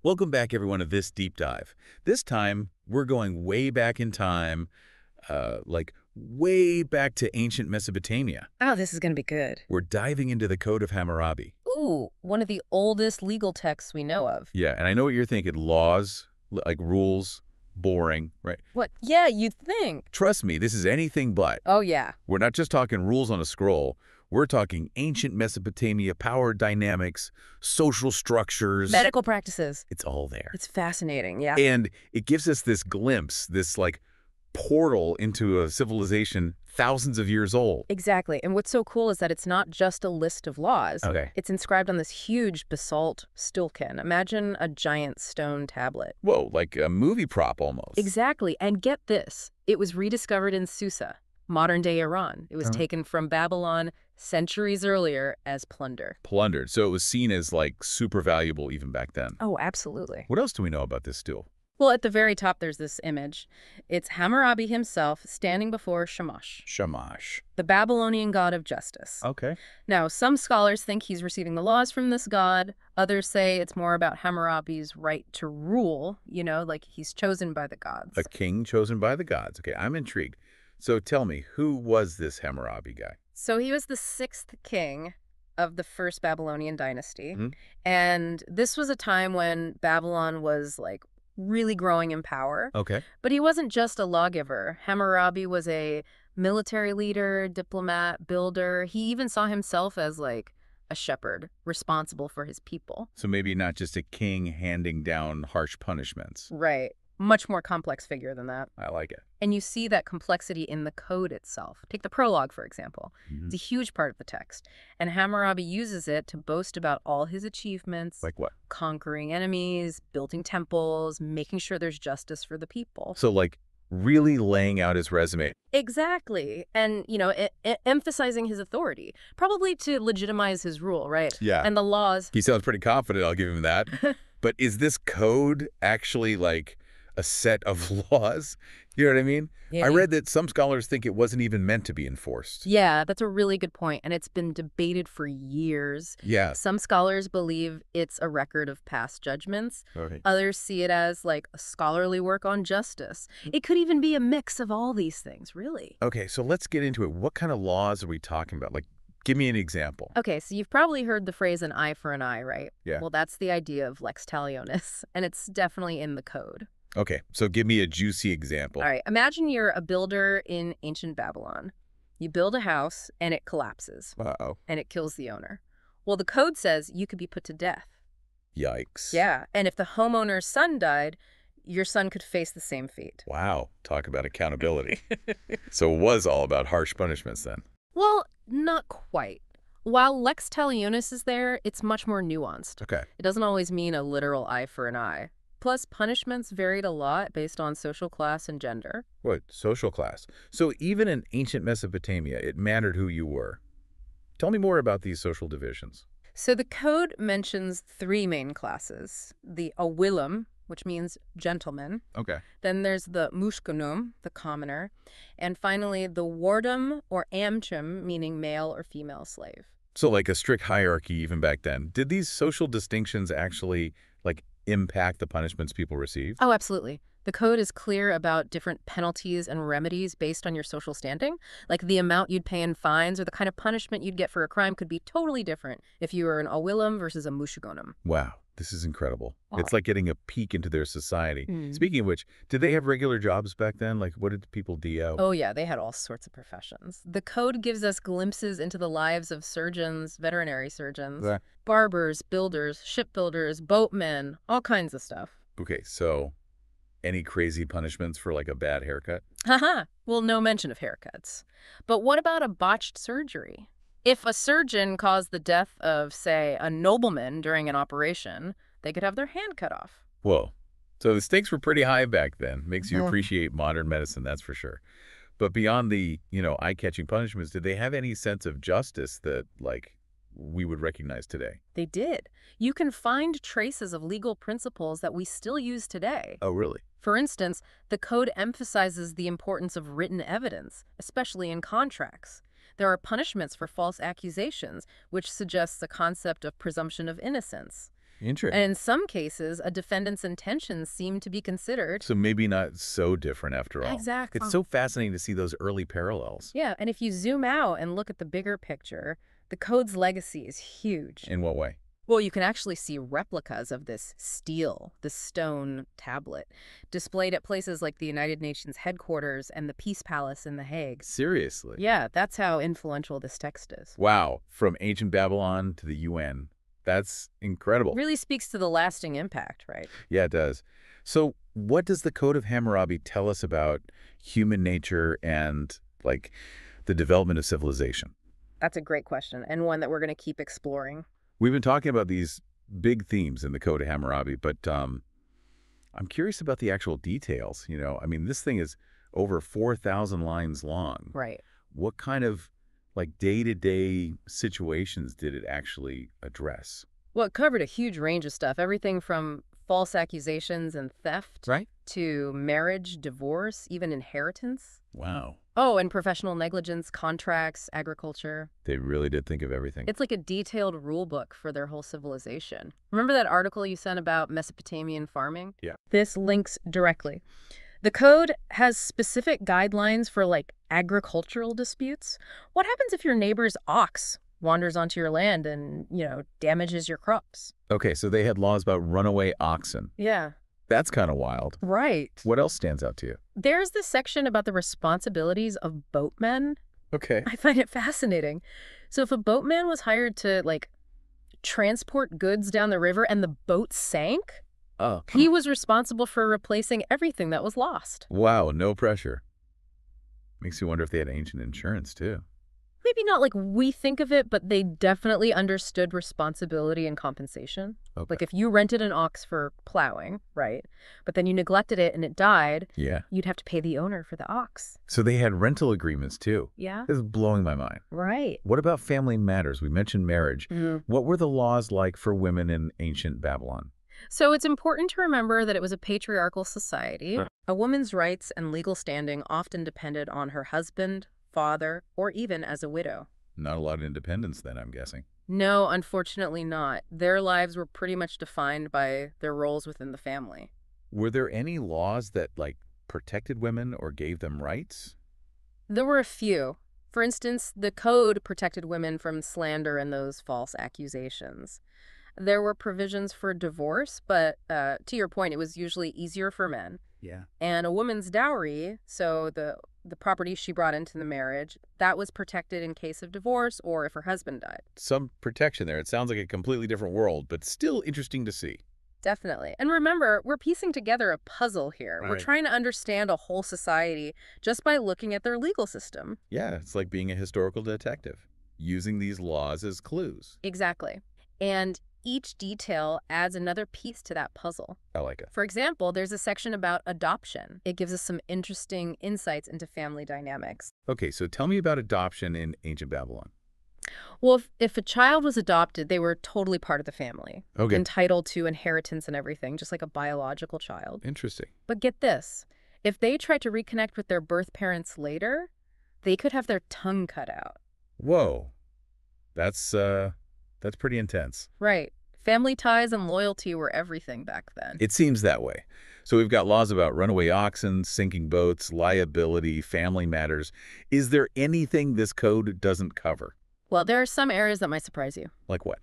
Welcome back, everyone, to this deep dive. This time, we're going way back in time, like way back to ancient Mesopotamia. Oh, this is going to be good. We're diving into the Code of Hammurabi. Ooh, one of the oldest legal texts we know of. Yeah, and I know what you're thinking. Laws, like rules, boring, right? What? Yeah, you'd think. Trust me, this is anything but. Oh, yeah. We're not just talking rules on a scroll. We're talking ancient Mesopotamia, power dynamics, social structures. Medical practices. It's all there. It's fascinating, yeah. And it gives us this glimpse, this like portal into a civilization thousands of years old. Exactly. And what's so cool is that it's not just a list of laws. Okay. It's inscribed on this huge basalt stilken. Imagine a giant stone tablet. Whoa, like a movie prop almost. Exactly. And get this. It was rediscovered in Susa, modern-day Iran. It was taken from Babylon centuries earlier as plunder. Plundered. So it was seen as like super valuable even back then. Oh, absolutely. What else do we know about this stool? Well, at the very top, there's this image. It's Hammurabi himself standing before Shamash, Shamash. the Babylonian god of justice. Okay. Now, some scholars think he's receiving the laws from this god. Others say it's more about Hammurabi's right to rule, like he's chosen by the gods. A king chosen by the gods. Okay, I'm intrigued. So tell me, who was this Hammurabi guy? So he was the sixth king of the first Babylonian dynasty. Mhm. And this was a time when Babylon was like really growing in power. Okay. But he wasn't just a lawgiver. Hammurabi was a military leader, diplomat, builder. He even saw himself as like a shepherd responsible for his people. So maybe not just a king handing down harsh punishments. Right. Much more complex figure than that. I like it. And you see that complexity in the code itself. Take the prologue, for example. It's a huge part of the text. And Hammurabi uses it to boast about all his achievements. Like what? Conquering enemies, building temples, making sure there's justice for the people. So like really laying out his resume. Exactly. And, emphasizing his authority, probably to legitimize his rule, right? Yeah. And the laws. He sounds pretty confident, I'll give him that. But is this code actually like a set of laws? You know what I mean? Yeah. I read that some scholars think it wasn't even meant to be enforced. Yeah, that's a really good point, and it's been debated for years. Yeah. Some scholars believe it's a record of past judgments. Okay. Others see it as like a scholarly work on justice. It could even be a mix of all these things, really. Okay, so let's get into it. What kind of laws are we talking about? Like, give me an example. Okay, so you've probably heard the phrase an eye for an eye, right? Yeah. Well, that's the idea of lex talionis, and it's definitely in the code. Okay, so give me a juicy example. All right, imagine you're a builder in ancient Babylon. You build a house, and it collapses, Uh-oh. and it kills the owner. Well, the code says you could be put to death. Yikes. Yeah, and if the homeowner's son died, your son could face the same fate. Wow, talk about accountability. So it was all about harsh punishments then. Well, not quite. While lex talionis is there, it's much more nuanced. Okay. It doesn't always mean a literal eye for an eye. Plus, punishments varied a lot based on social class and gender. What? Social class. So even in ancient Mesopotamia, it mattered who you were. Tell me more about these social divisions. So the code mentions three main classes. The awilum, which means gentleman. Okay. Then there's the mushkunum, the commoner. And finally, the wardum or amchum, meaning male or female slave. So like a strict hierarchy even back then. Did these social distinctions actually like impact the punishments people received? Oh, absolutely. The code is clear about different penalties and remedies based on your social standing. Like the amount you'd pay in fines or the kind of punishment you'd get for a crime could be totally different if you were an awilum versus a mushugonum. Wow, this is incredible. Wow. It's like getting a peek into their society. Mm. Speaking of which, did they have regular jobs back then? Like what did people do? Oh, yeah, they had all sorts of professions. The code gives us glimpses into the lives of surgeons, veterinary surgeons, Yeah. barbers, builders, shipbuilders, boatmen, all kinds of stuff. Okay, so any crazy punishments for like a bad haircut? Haha. Well, no mention of haircuts. But what about a botched surgery? If a surgeon caused the death of, say, a nobleman during an operation, they could have their hand cut off. Whoa. So the stakes were pretty high back then. Makes you Yeah. appreciate modern medicine, that's for sure. But beyond the, eye-catching punishments, did they have any sense of justice that, like, we would recognize today? They did. You can find traces of legal principles that we still use today. Oh, really? For instance, the code emphasizes the importance of written evidence, especially in contracts. There are punishments for false accusations, which suggests the concept of presumption of innocence. And Interesting. in some cases, a defendant's intentions seem to be considered. So maybe not so different after all. It's Exactly. so fascinating to see those early parallels. Yeah, and if you zoom out and look at the bigger picture, the code's legacy is huge. In what way? Well, you can actually see replicas of this stele, the stone tablet, displayed at places like the United Nations headquarters and the Peace Palace in The Hague. Seriously. Yeah, that's how influential this text is. Wow. From ancient Babylon to the UN. That's incredible. Really speaks to the lasting impact, right? Yeah, it does. So what does the Code of Hammurabi tell us about human nature and, like, the development of civilization? That's a great question, and one that we're going to keep exploring. We've been talking about these big themes in the Code of Hammurabi, but I'm curious about the actual details. I mean, this thing is over 4,000 lines long. Right. What kind of, like, day-to-day situations did it actually address? Well, it covered a huge range of stuff, everything from false accusations and theft Right? to marriage, divorce, even inheritance. Wow. Oh, and professional negligence, contracts, agriculture. They really did think of everything. It's like a detailed rule book for their whole civilization. Remember that article you sent about Mesopotamian farming? Yeah. This links directly. The code has specific guidelines for like agricultural disputes. What happens if your neighbor's ox wanders onto your land and, damages your crops? Okay, so they had laws about runaway oxen. Yeah. That's kind of wild. Right. What else stands out to you? There's this section about the responsibilities of boatmen. Okay. I find it fascinating. So if a boatman was hired to, like, transport goods down the river and the boat sank, Oh. he was responsible for replacing everything that was lost. Wow, no pressure. Makes you wonder if they had ancient insurance, too. Maybe not like we think of it, but they definitely understood responsibility and compensation. Okay. Like if you rented an ox for plowing, right, but then you neglected it and it died, Yeah. you'd have to pay the owner for the ox. So they had rental agreements, too. Yeah. This is blowing my mind. Right. What about family matters? We mentioned marriage. Mhm. What were the laws like for women in ancient Babylon? So it's important to remember that it was a patriarchal society. Huh. A woman's rights and legal standing often depended on her husband, father, or even as a widow. Not a lot of independence then, I'm guessing. No, unfortunately not. Their lives were pretty much defined by their roles within the family. Were there any laws that, like, protected women or gave them rights? There were a few. For instance, the code protected women from slander and those false accusations. There were provisions for divorce, but to your point, it was usually easier for men. Yeah. And a woman's dowry, so the property she brought into the marriage, that was protected in case of divorce or if her husband died. Some protection there. It sounds like a completely different world, but still interesting to see. Definitely. And remember, we're piecing together a puzzle here. We're Right. trying to understand a whole society just by looking at their legal system. Yeah, it's like being a historical detective, using these laws as clues. Exactly. And each detail adds another piece to that puzzle. I like it. For example, there's a section about adoption. It gives us some interesting insights into family dynamics. Okay, so tell me about adoption in ancient Babylon. Well, if a child was adopted, they were totally part of the family, Okay. entitled to inheritance and everything, just like a biological child. Interesting. But get this, if they tried to reconnect with their birth parents later, they could have their tongue cut out. Whoa. That's pretty intense. Right. Family ties and loyalty were everything back then. It seems that way. So we've got laws about runaway oxen, sinking boats, liability, family matters. Is there anything this code doesn't cover? Well, there are some areas that might surprise you. Like what?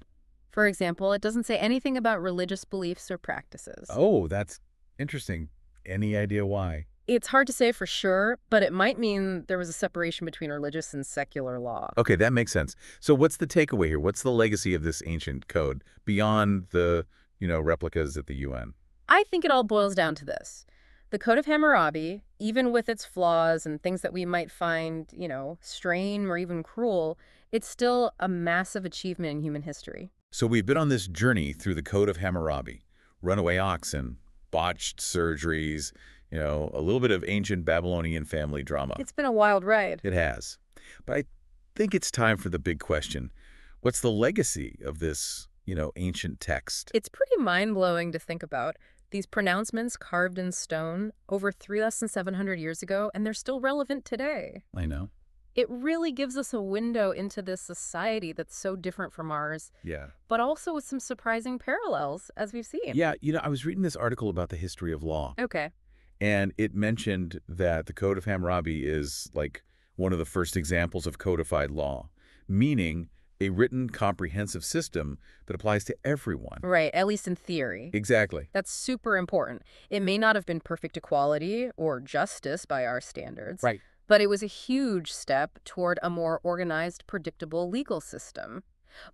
For example, it doesn't say anything about religious beliefs or practices. Oh, that's interesting. Any idea why? It's hard to say for sure, but it might mean there was a separation between religious and secular law. Okay, that makes sense. So what's the takeaway here? What's the legacy of this ancient code beyond the, replicas at the UN? I think it all boils down to this. The Code of Hammurabi, even with its flaws and things that we might find, strange or even cruel, it's still a massive achievement in human history. So we've been on this journey through the Code of Hammurabi. Runaway oxen, botched surgeries, a little bit of ancient Babylonian family drama. It's been a wild ride. It has. But I think it's time for the big question. What's the legacy of this, ancient text? It's pretty mind-blowing to think about. These pronouncements carved in stone over 3,700 years ago, and they're still relevant today. I know. It really gives us a window into this society that's so different from ours, Yeah. but also with some surprising parallels, as we've seen. Yeah, I was reading this article about the history of law, Okay. and it mentioned that the Code of Hammurabi is like one of the first examples of codified law, meaning a written comprehensive system that applies to everyone. Right, at least in theory. Exactly. That's super important. It may not have been perfect equality or justice by our standards, Right. but it was a huge step toward a more organized, predictable legal system.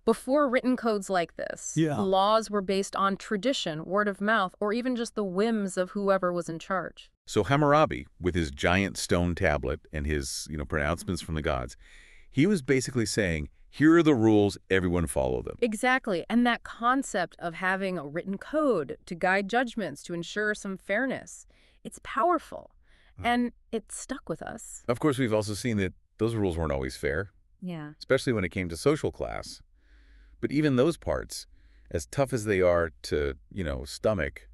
Before written codes like this, Yeah. laws were based on tradition, word of mouth, or even just the whims of whoever was in charge. So Hammurabi, with his giant stone tablet and his, pronouncements from the gods, he was basically saying, here are the rules, everyone follow them. Exactly. And that concept of having a written code to guide judgments, to ensure some fairness, it's powerful. And it stuck with us. Of course, we've also seen that those rules weren't always fair, Yeah. especially when it came to social class. But even those parts, as tough as they are to, stomach,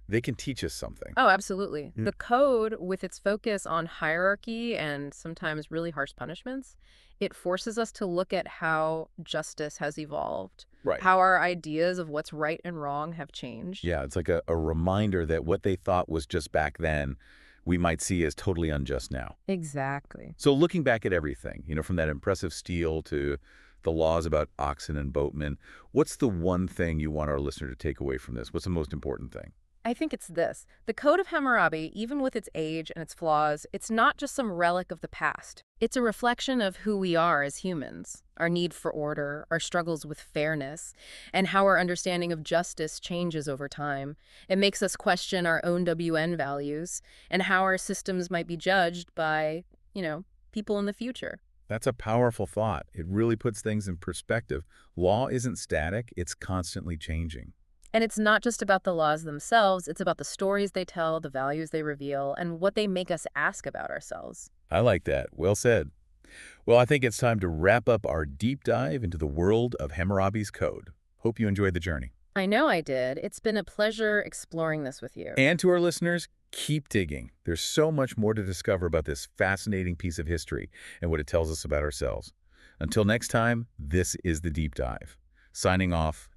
they can teach us something. Oh, absolutely. Mm. The code, with its focus on hierarchy and sometimes really harsh punishments, it forces us to look at how justice has evolved, Right. how our ideas of what's right and wrong have changed. Yeah, it's like a reminder that what they thought was just back then, we might see as totally unjust now. Exactly. So looking back at everything, from that impressive steel to the laws about oxen and boatmen, what's the one thing you want our listener to take away from this? What's the most important thing? I think it's this. The Code of Hammurabi, even with its age and its flaws, it's not just some relic of the past. It's a reflection of who we are as humans, our need for order, our struggles with fairness, and how our understanding of justice changes over time. It makes us question our own WN values and how our systems might be judged by, people in the future. That's a powerful thought. It really puts things in perspective. Law isn't static, it's constantly changing. And it's not just about the laws themselves, it's about the stories they tell, the values they reveal, and what they make us ask about ourselves. I like that. Well said. Well, I think it's time to wrap up our deep dive into the world of Hammurabi's Code. Hope you enjoyed the journey. I know I did. It's been a pleasure exploring this with you. And to our listeners, keep digging. There's so much more to discover about this fascinating piece of history and what it tells us about ourselves. Until next time, this is The Deep Dive. Signing off,